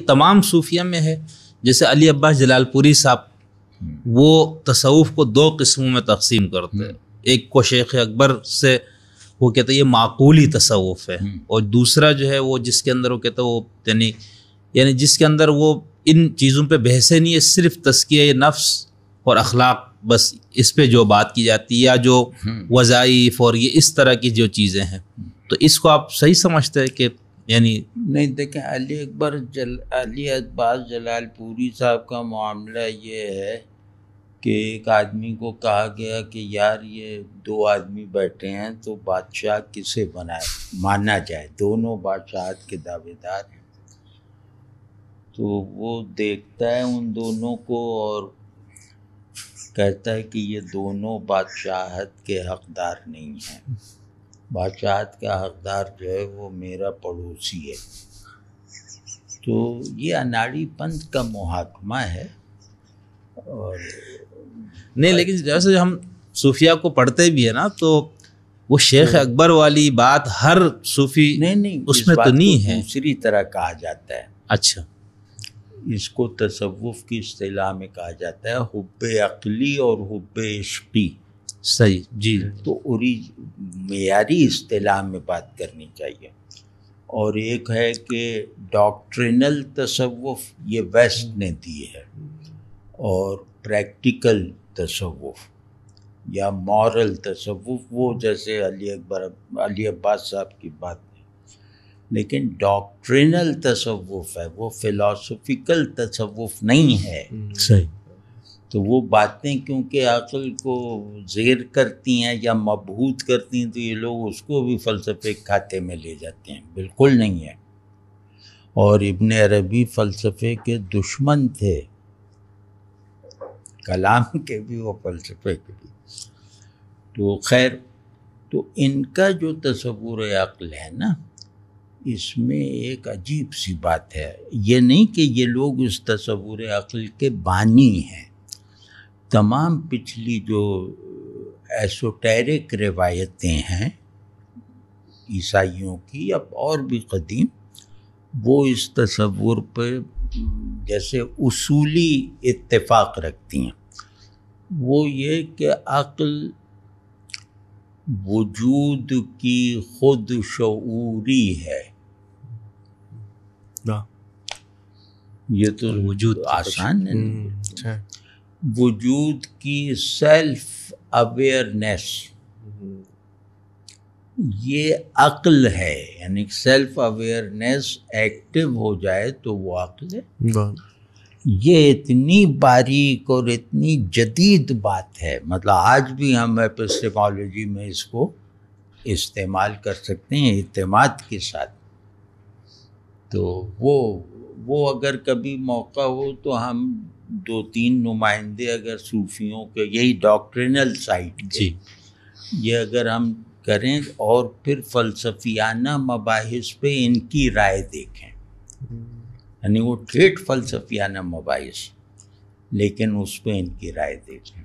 تمام صوفیہ میں ہے. جیسے علی عباس جلال پوری صاحب وہ تصوف کو دو قسموں میں تقسیم کرتے ہیں. ایک کو شیخ اکبر سے وہ کہتے ہیں یہ معقولی تصوف ہے, اور دوسرا جو ہے وہ جس کے اندر وہ کہتے ہیں وہ یعنی جس کے اندر وہ ان چیزوں پہ بحثیں نہیں ہے, صرف تزکیہ نفس اور اخلاق, بس اس پہ جو بات کی جاتی ہے, یا جو وظائف اور یہ اس طرح کی جو چیزیں ہیں. تو اس کو آپ صحیح سمجھتے ہیں کہ یعنی نہیں؟ دیکھیں علی عباس جلال پوری صاحب کا معاملہ یہ ہے کہ ایک آدمی کو کہا گیا کہ یار یہ دو آدمی بیٹھے ہیں تو بادشاہ کسے مانا جائے, دونوں بادشاہت کے دعوے دار ہیں. تو وہ دیکھتا ہے ان دونوں کو اور کہتا ہے کہ یہ دونوں بادشاہت کے حقدار نہیں ہیں. بادشاہت کا حقدار جو ہے وہ میرا پڑوسی ہے. تو یہ اناڑی پنتھ کا محاکمہ ہے. اور نہیں, لیکن جیسے ہم صوفیہ کو پڑھتے بھی ہیں نا, تو وہ شیخ اکبر والی بات ہر صوفی نہیں اس میں تو نہیں ہے. دوسری طرح کہا جاتا ہے. اچھا, اس کو تصوف کی اصطلاح میں کہا جاتا ہے حب عقلی اور حب عشقی. صحیح جی. تو معیاری اصطلاح میں بات کرنی چاہیے. اور ایک ہے کہ ڈاکٹرینل تصوف یہ ویسٹ نے دی ہے, اور پریکٹیکل تصوف یا مورل تصوف وہ جیسے علی عباس صاحب کی بات ہے. لیکن ڈاکٹرینل تصوف ہے, وہ فلاسفیکل تصوف نہیں ہے. صحیح. تو وہ باتیں کیونکہ عقل کو زیر کرتی ہیں یا مبہوت کرتی ہیں, تو یہ لوگ اس کو بھی فلسفے کھاتے میں لے جاتے ہیں. بالکل نہیں ہے. اور ابن عربی فلسفے کے دشمن تھے, کلام کے بھی اور فلسفے کے بھی. تو خیر, تو ان کا جو تصور عقل ہے نا, اس میں ایک عجیب سی بات ہے. یہ نہیں کہ یہ لوگ اس تصور عقل کے بانی ہیں. تمام پچھلی جو ایسوٹیرک روایتیں ہیں عیسائیوں کی یا اور بھی قدیم, وہ اس تصور پہ جیسے اصولی اتفاق رکھتی ہیں. وہ یہ کہ عقل وجود کی خود شعوری ہے. یہ تو وجود آسان ہے. وجود کی سیلف اویئرنیس یہ عقل ہے. یعنی سیلف اویئرنیس ایکٹیو ہو جائے تو وہ عقل ہے. یہ اتنی باریک اور اتنی جدید بات ہے. مطلب آج بھی ہم ایپسٹیمالوجی میں اس کو استعمال کر سکتے ہیں اعتماد کے ساتھ. تو وہ اگر کبھی موقع ہو تو ہم 2-3 نمائندے اگر صوفیوں کے یہی ڈاکٹرینل سائٹ کے یہ اگر ہم کریں اور پھر فلسفیانہ مباحث پہ ان کی رائے دیکھیں, یعنی وہ ٹھیٹ فلسفیانہ مباحث لیکن اس پہ ان کی رائے دیکھیں.